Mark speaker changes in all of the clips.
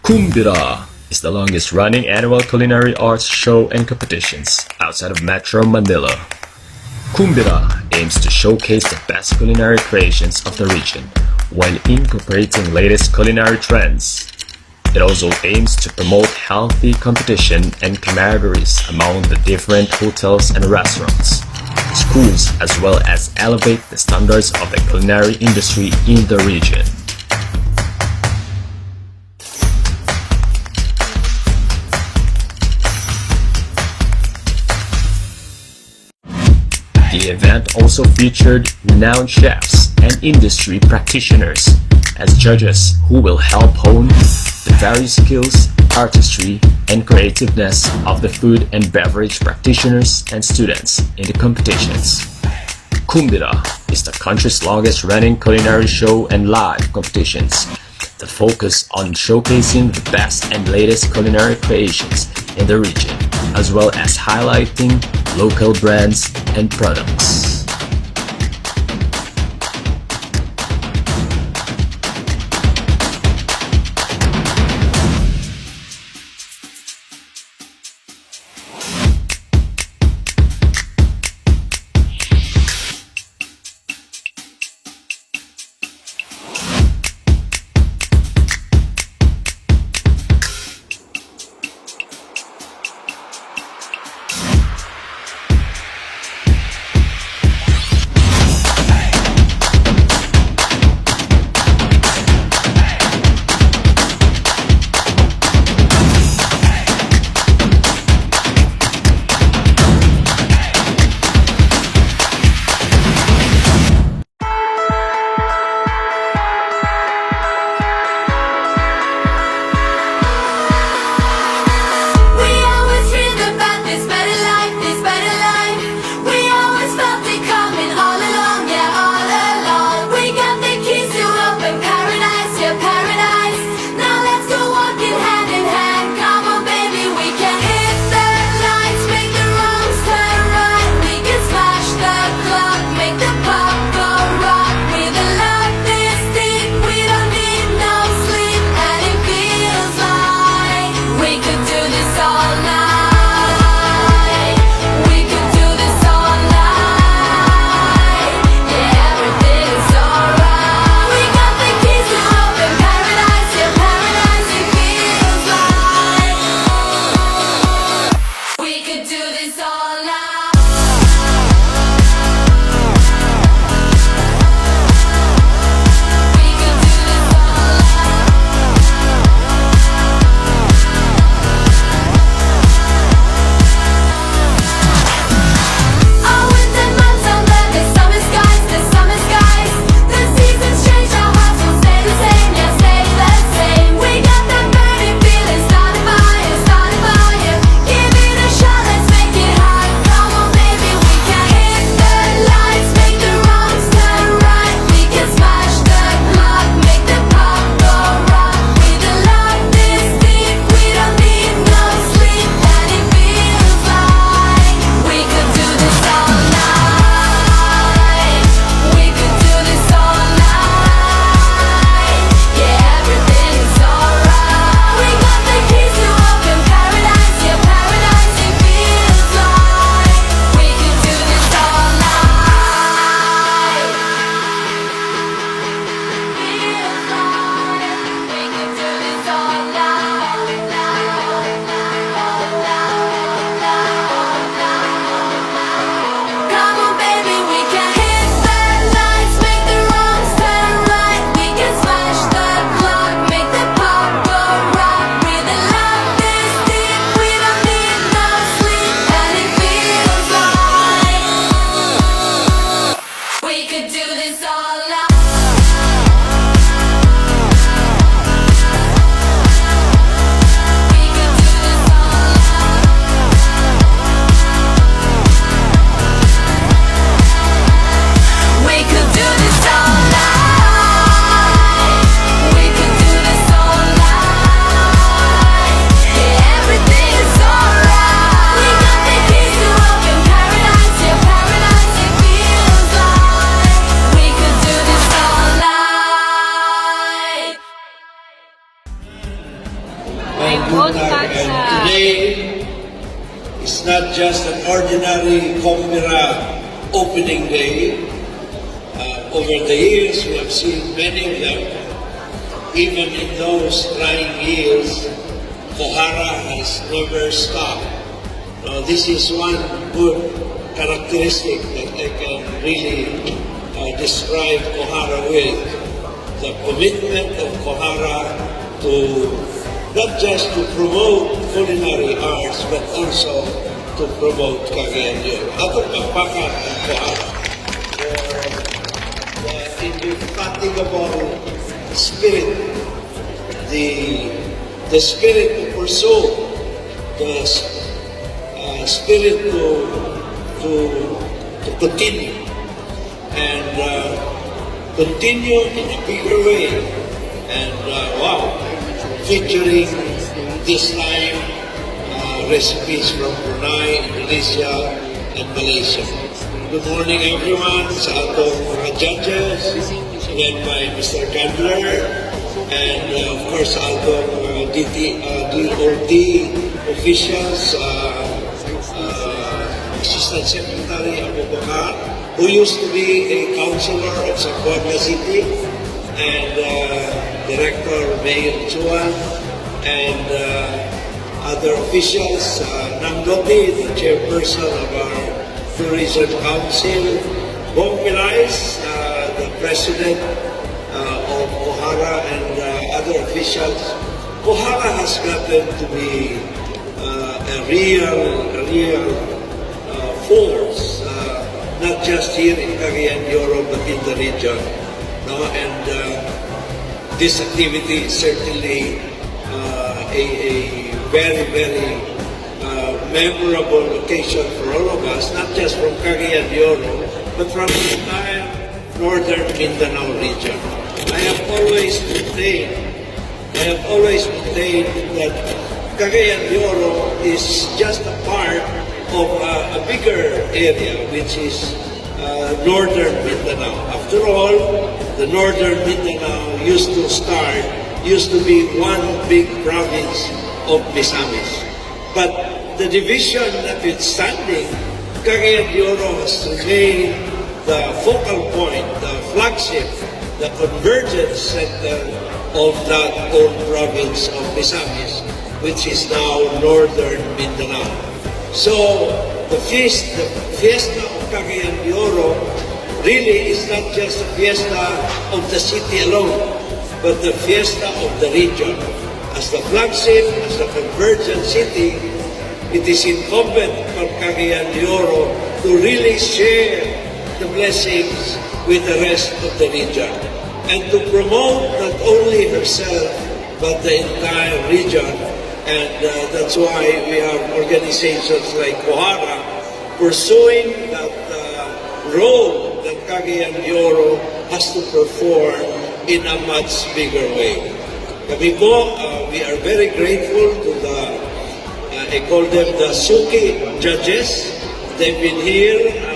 Speaker 1: Kumbira is the longest-running annual culinary arts show and competitions outside of Metro Manila. Kumbira aims to showcase the best culinary creations of the region while incorporating latest culinary trends. It also aims to promote healthy competition and camaraderie among the different hotels and restaurants, schools, as well as elevate the standards of the culinary industry in the region. The event also featured renowned chefs and industry practitioners as judges who will help hone the various skills, artistry, and creativeness of the food and beverage practitioners and students in the competitions. Kumbira is the country's longest-running culinary show and live competitions that focus on showcasing the best and latest culinary creations in the region, as well as highlighting local brands and products.
Speaker 2: Today is not just an ordinary Kumbira opening day. Over the years, we have seen many of them. Even in those trying years, Kohara has never stopped. This is one good characteristic that I can really describe Kohara with. The commitment of Kohara to not just to promote culinary arts, but also to promote Cagayan de Oro. Ato pagpakan ng Kohara for the indefatigable spirit, the spirit to pursue, the spirit to continue, and continue in a bigger way. And wow, featuring this time recipes from Brunei, Indonesia, and Malaysia. Good morning, everyone. Sa atong mga judges, led by Mr. Candler, and of course, sa atong DOT officials, Assistant Secretary Abu Bakar, who used to be a councilor of Zamboanga City, and Director Mayor Chuan, and other officials, Nangdoti, the chairperson of our Tourism Council, Bong Pilais, the president of Kohara, and other officials. Kohara has gotten to be a real force, not just here in Cagayan de Oro, but in the region. No? And this activity is certainly a very memorable occasion for all of us, not just from Cagayan de Oro, but from the entire northern Mindanao region. I have always maintained that Cagayan de Oro is just a part of a bigger area, which is northern Mindanao. After all, the northern Mindanao used to be one big province of Misamis. But the division notwithstanding, Cagayan de Oro has remained the focal point, the flagship, the convergence center of that old province of Misamis, which is now northern Mindanao. So the fiesta of Cagayan de Oro really is not just a fiesta of the city alone, but the fiesta of the region. As the flagship, as the convergent city, it is incumbent on Cagayan de Oro to really share the blessings with the rest of the region and to promote not only herself but the entire region. And that's why we have organizations like Kohara pursuing that role that Cagayan de Oro has to perform in a much bigger way. Kami po, we are very grateful to the, I call them the Suki judges. They've been here.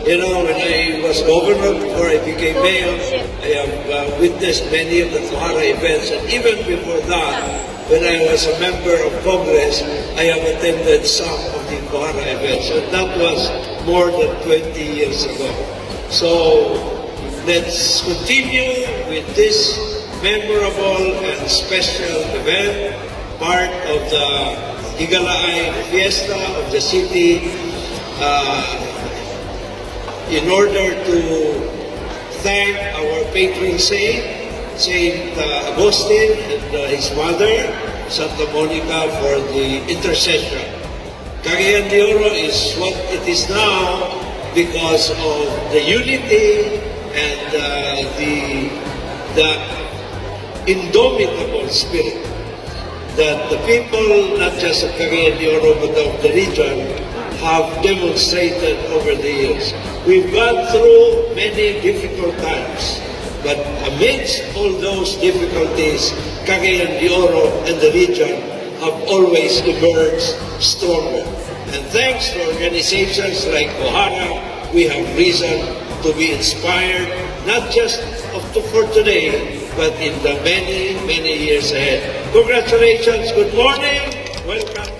Speaker 2: When I was governor, before I became mayor, I have witnessed many of the Kohara events. And even before that, when I was a member of Congress, I have attended some of the Kohara events. And that was more than 20 years ago. So let's continue with this memorable and special event, part of the Higalaay Fiesta of the city, in order to thank our patron saint, Saint Agustin, and his mother, Santa Monica, for the intercession. Cagayan de Oro is what it is now because of the unity and the indomitable spirit that the people, not just of Cagayan de Oro, but of the region, have demonstrated over the years. We've gone through many difficult times, but amidst all those difficulties, Cagayan de Oro and the region have always emerged stronger. And thanks to organizations like Kohara, we have reason to be inspired, not just for today, but in the many, many years ahead. Congratulations. Good morning. Welcome.